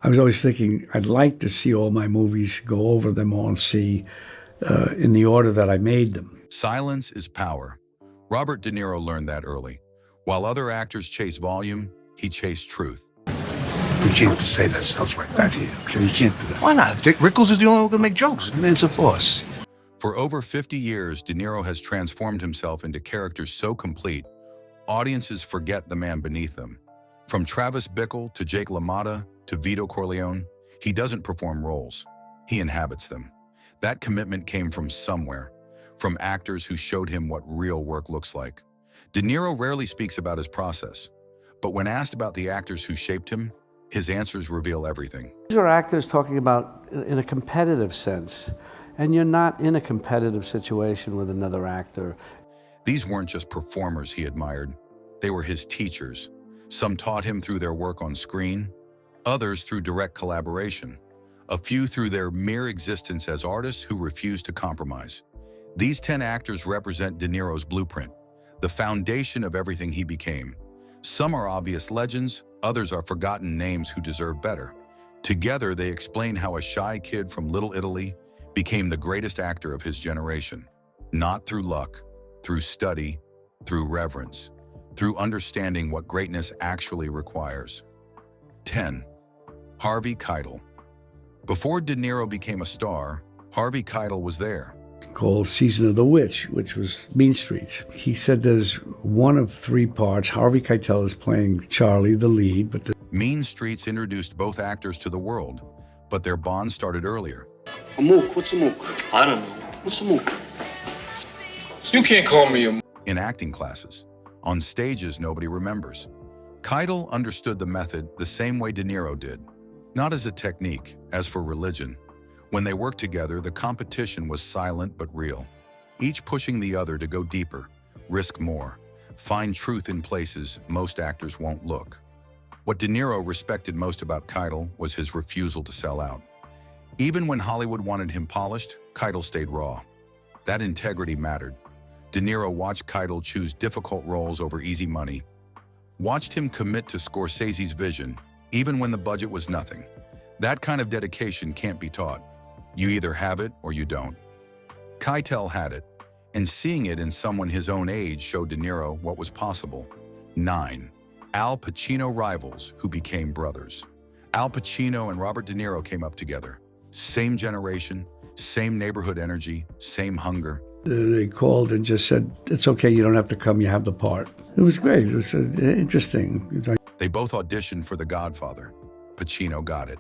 I was always thinking I'd like to see all my movies, go over them all and see in the order that I made them. Silence is power. Robert De Niro learned that early. While other actors chase volume, he chased truth. You can't say that stuff like that here. Okay? You can't do that. Why not? Dick Rickles is the only one who can make jokes. Man's a boss. For over 50 years, De Niro has transformed himself into characters so complete, audiences forget the man beneath them. From Travis Bickle to Jake LaMotta to Vito Corleone, he doesn't perform roles. He inhabits them. That commitment came from somewhere, from actors who showed him what real work looks like. De Niro rarely speaks about his process, but when asked about the actors who shaped him, his answers reveal everything. These are actors talking about in a competitive sense, and you're not in a competitive situation with another actor. These weren't just performers he admired. They were his teachers. Some taught him through their work on screen, others through direct collaboration, a few through their mere existence as artists who refused to compromise. These 10 actors represent De Niro's blueprint, the foundation of everything he became. Some are obvious legends, others are forgotten names who deserve better. Together, they explain how a shy kid from Little Italy became the greatest actor of his generation. Not through luck, through study, through reverence, through understanding what greatness actually requires. 10. Harvey Keitel. Before De Niro became a star, Harvey Keitel was there. Called Season of the Witch, which was Mean Streets. He said there's one of 3 parts. Harvey Keitel is playing Charlie, the lead, but Mean Streets introduced both actors to the world, but their bond started earlier. A mook? What's a mook? I don't know. What's a mook? You can't call me a... In acting classes, on stages nobody remembers. Keitel understood the method the same way De Niro did, not as a technique, as for religion. When they worked together, the competition was silent but real, each pushing the other to go deeper, risk more, find truth in places most actors won't look. What De Niro respected most about Keitel was his refusal to sell out. Even when Hollywood wanted him polished, Keitel stayed raw. That integrity mattered. De Niro watched Keitel choose difficult roles over easy money, watched him commit to Scorsese's vision, even when the budget was nothing. That kind of dedication can't be taught. You either have it or you don't. Keitel had it, and seeing it in someone his own age showed De Niro what was possible. 9. Al Pacino rivals who became brothers. Al Pacino and Robert De Niro came up together. Same generation, same neighborhood energy, same hunger. they called and just said, "It's okay, you don't have to come, you have the part." It was great. It was interesting. They both auditioned for The Godfather. Pacino got it.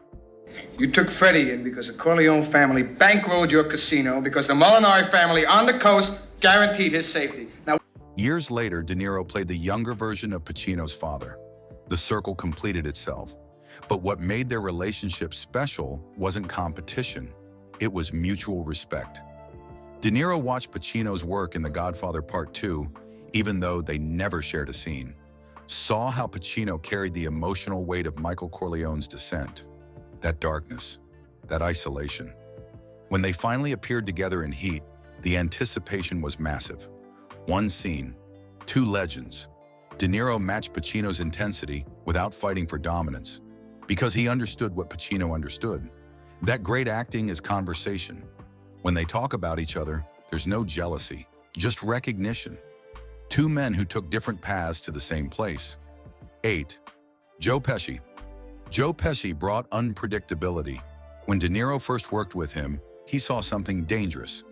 You took Freddie in because the Corleone family bankrolled your casino because the Molinari family on the coast guaranteed his safety. Now, Years later, De Niro played the younger version of Pacino's father. The circle completed itself. But what made their relationship special wasn't competition. It was mutual respect. De Niro watched Pacino's work in The Godfather Part 2, even though they never shared a scene. Saw how Pacino carried the emotional weight of Michael Corleone's descent. That darkness, that isolation. When they finally appeared together in Heat, the anticipation was massive. One scene, two legends. De Niro matched Pacino's intensity without fighting for dominance, because he understood what Pacino understood. That great acting is conversation. When they talk about each other, there's no jealousy, just recognition. Two men who took different paths to the same place. 8. Joe Pesci. Joe Pesci brought unpredictability. When De Niro first worked with him, he saw something dangerous.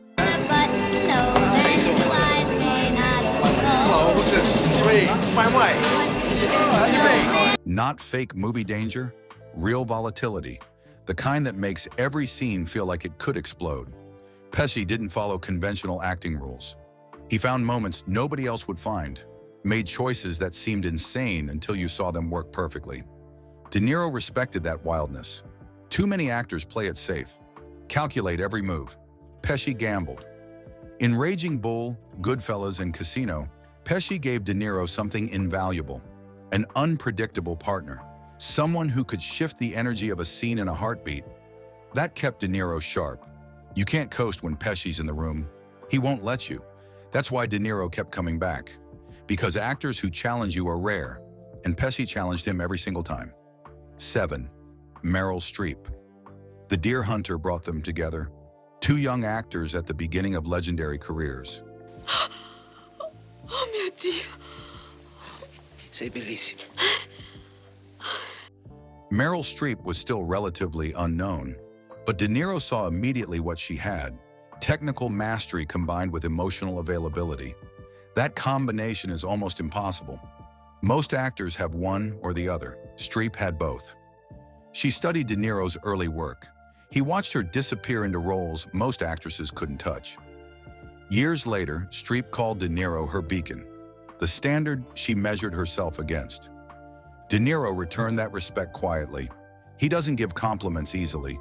What's this? It's my wife. Not fake movie danger, real volatility. The kind that makes every scene feel like it could explode. Pesci didn't follow conventional acting rules. He found moments nobody else would find, made choices that seemed insane until you saw them work perfectly. De Niro respected that wildness. Too many actors play it safe, calculate every move. Pesci gambled. In Raging Bull, Goodfellas, and Casino, Pesci gave De Niro something invaluable, an unpredictable partner, someone who could shift the energy of a scene in a heartbeat. That kept De Niro sharp. You can't coast when Pesci's in the room. He won't let you. That's why De Niro kept coming back, because actors who challenge you are rare, and Pesci challenged him every single time. 7. Meryl Streep. The Deer Hunter brought them together, two young actors at the beginning of legendary careers. Oh mio Dio. Sei bellissima. Meryl Streep was still relatively unknown, but De Niro saw immediately what she had: technical mastery combined with emotional availability. That combination is almost impossible. Most actors have one or the other. Streep had both. She studied De Niro's early work. He watched her disappear into roles most actresses couldn't touch. Years later, Streep called De Niro her beacon, the standard she measured herself against. De Niro returned that respect quietly. He doesn't give compliments easily,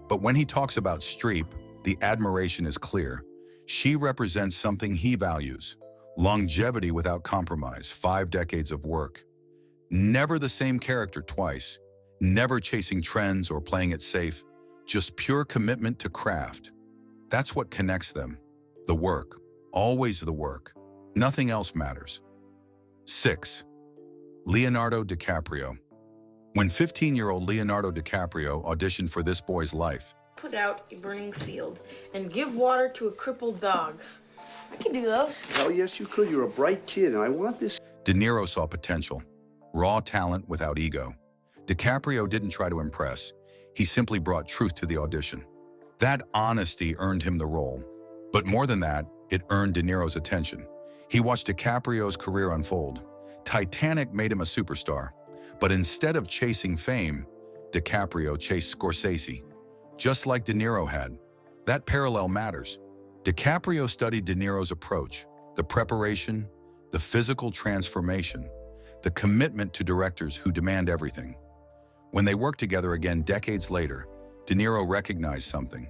but when he talks about Streep, the admiration is clear. She represents something he values: longevity without compromise, 5 decades of work. Never the same character twice, never chasing trends or playing it safe, just pure commitment to craft. That's what connects them. The work, always the work. Nothing else matters. 6. Leonardo DiCaprio. When 15-year-old Leonardo DiCaprio auditioned for This Boy's Life, put out a burning field and give water to a crippled dog. I can do those. Hell yes, you could. You're a bright kid, and I want this. De Niro saw potential, raw talent without ego. DiCaprio didn't try to impress. He simply brought truth to the audition. That honesty earned him the role. But more than that, it earned De Niro's attention. He watched DiCaprio's career unfold. Titanic made him a superstar. But instead of chasing fame, DiCaprio chased Scorsese, just like De Niro had. That parallel matters. DiCaprio studied De Niro's approach, the preparation, the physical transformation, the commitment to directors who demand everything. When they worked together again decades later, De Niro recognized something.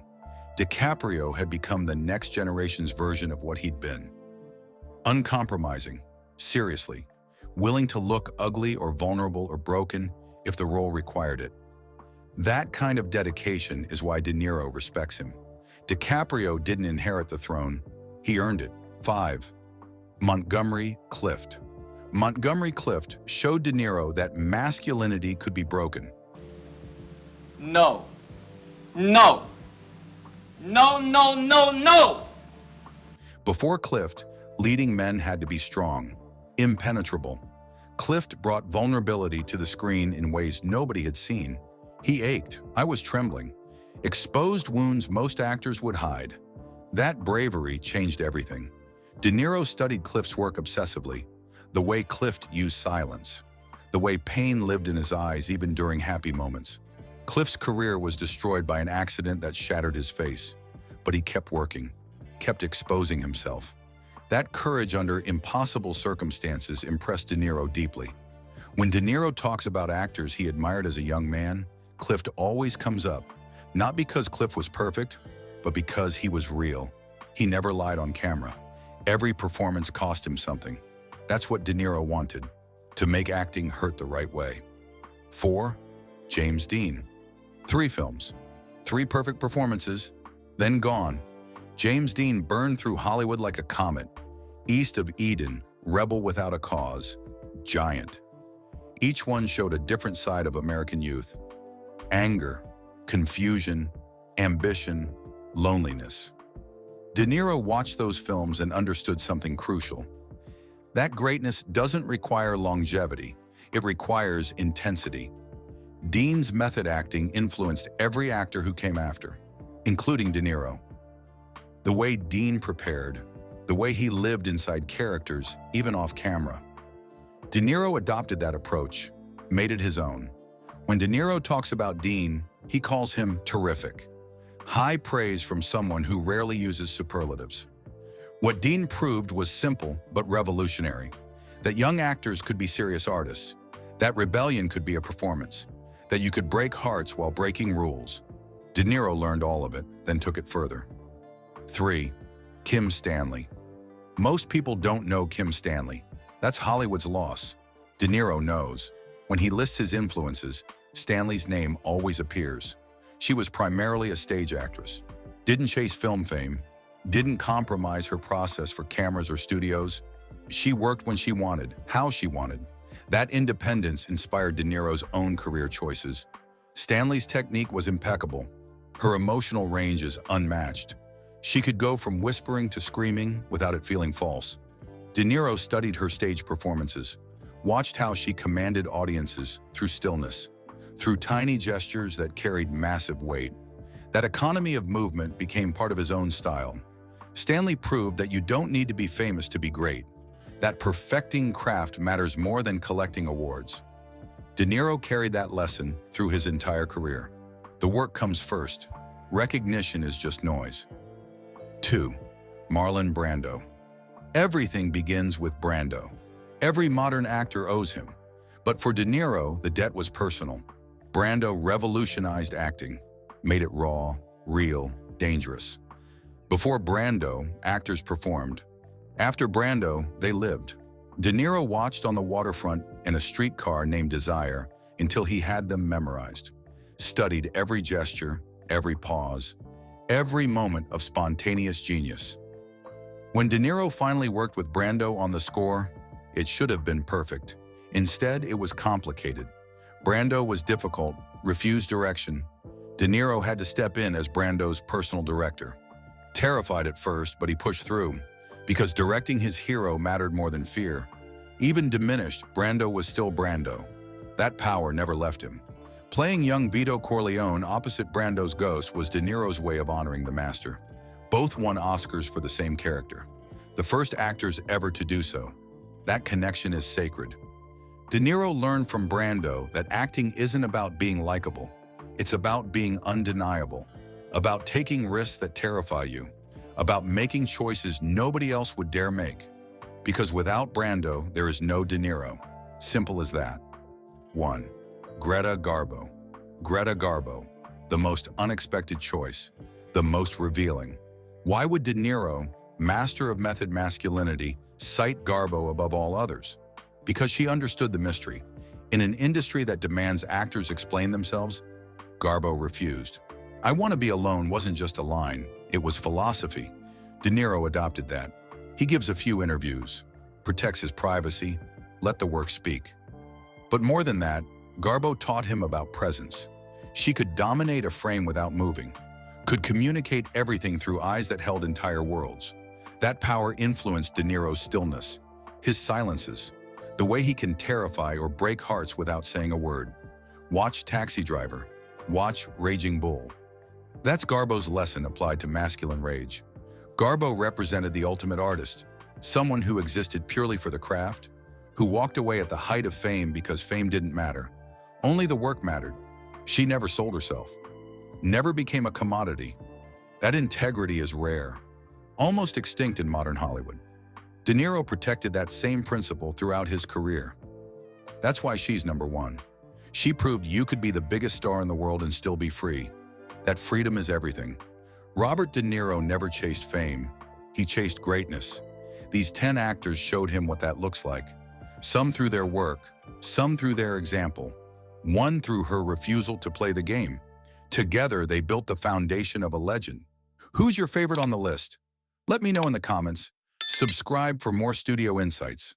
DiCaprio had become the next generation's version of what he'd been. Uncompromising, seriously, willing to look ugly or vulnerable or broken if the role required it. That kind of dedication is why De Niro respects him. DiCaprio didn't inherit the throne, he earned it. 5. Montgomery Clift. Montgomery Clift showed De Niro that masculinity could be broken. No. No. No, no, no, no! Before Clift, leading men had to be strong, impenetrable. Clift brought vulnerability to the screen in ways nobody had seen. He ached. I was trembling. Exposed wounds most actors would hide. That bravery changed everything. De Niro studied Clift's work obsessively. The way Clift used silence. The way pain lived in his eyes even during happy moments. Clift's career was destroyed by an accident that shattered his face. But he kept working, kept exposing himself. That courage under impossible circumstances impressed De Niro deeply. When De Niro talks about actors he admired as a young man, Clift always comes up. Not because Clift was perfect, but because he was real. He never lied on camera. Every performance cost him something. That's what De Niro wanted, to make acting hurt the right way. 4. James Dean. 3 films, 3 perfect performances, then gone. James Dean burned through Hollywood like a comet. East of Eden, Rebel Without a Cause, Giant. Each one showed a different side of American youth. Anger, confusion, ambition, loneliness. De Niro watched those films and understood something crucial. That greatness doesn't require longevity, it requires intensity. Dean's method acting influenced every actor who came after, including De Niro. The way Dean prepared, the way he lived inside characters, even off camera. De Niro adopted that approach, made it his own. When De Niro talks about Dean, he calls him terrific. High praise from someone who rarely uses superlatives. What Dean proved was simple but revolutionary. That young actors could be serious artists. That rebellion could be a performance. That you could break hearts while breaking rules. De Niro learned all of it, then took it further. 3. Kim Stanley. Most people don't know Kim Stanley. That's Hollywood's loss. De Niro knows. When he lists his influences, Stanley's name always appears. She was primarily a stage actress. Didn't chase film fame. Didn't compromise her process for cameras or studios. She worked when she wanted, how she wanted. That independence inspired De Niro's own career choices. Stanley's technique was impeccable. Her emotional range is unmatched. She could go from whispering to screaming without it feeling false. De Niro studied her stage performances, watched how she commanded audiences through stillness, through tiny gestures that carried massive weight. That economy of movement became part of his own style. Stanley proved that you don't need to be famous to be great, that perfecting craft matters more than collecting awards. De Niro carried that lesson through his entire career. The work comes first. Recognition is just noise. 2. Marlon Brando. Everything begins with Brando. Every modern actor owes him. But for De Niro, the debt was personal. Brando revolutionized acting, made it raw, real, dangerous. Before Brando, actors performed. After Brando, they lived. De Niro watched on the waterfront in a streetcar named Desire until he had them memorized. Studied every gesture, every pause, every moment of spontaneous genius. When De Niro finally worked with Brando on the score, it should have been perfect. Instead, it was complicated. Brando was difficult, refused direction. De Niro had to step in as Brando's personal director. Terrified at first, but he pushed through, because directing his hero mattered more than fear. Even diminished, Brando was still Brando. That power never left him. Playing young Vito Corleone opposite Brando's ghost was De Niro's way of honoring the master. Both won Oscars for the same character. The first actors ever to do so. That connection is sacred. De Niro learned from Brando that acting isn't about being likable. It's about being undeniable, about taking risks that terrify you, about making choices nobody else would dare make. Because without Brando, there is no De Niro. Simple as that. 1. Greta Garbo. Greta Garbo, the most unexpected choice, the most revealing. Why would De Niro, master of method masculinity, cite Garbo above all others? Because she understood the mystery. In an industry that demands actors explain themselves, Garbo refused. "I want to be alone" wasn't just a line, it was philosophy. De Niro adopted that. He gives a few interviews, protects his privacy, let the work speak. But more than that, Garbo taught him about presence. She could dominate a frame without moving, could communicate everything through eyes that held entire worlds. That power influenced De Niro's stillness, his silences, the way he can terrify or break hearts without saying a word. Watch Taxi Driver. Watch Raging Bull. That's Garbo's lesson applied to masculine rage. Garbo represented the ultimate artist, someone who existed purely for the craft, who walked away at the height of fame because fame didn't matter. Only the work mattered. She never sold herself, never became a commodity. That integrity is rare, almost extinct in modern Hollywood. De Niro protected that same principle throughout his career. That's why she's number one. She proved you could be the biggest star in the world and still be free. That freedom is everything. Robert De Niro never chased fame. He chased greatness. These 10 actors showed him what that looks like. Some through their work, some through their example, one through her refusal to play the game. Together, they built the foundation of a legend. Who's your favorite on the list? Let me know in the comments. Subscribe for more studio insights.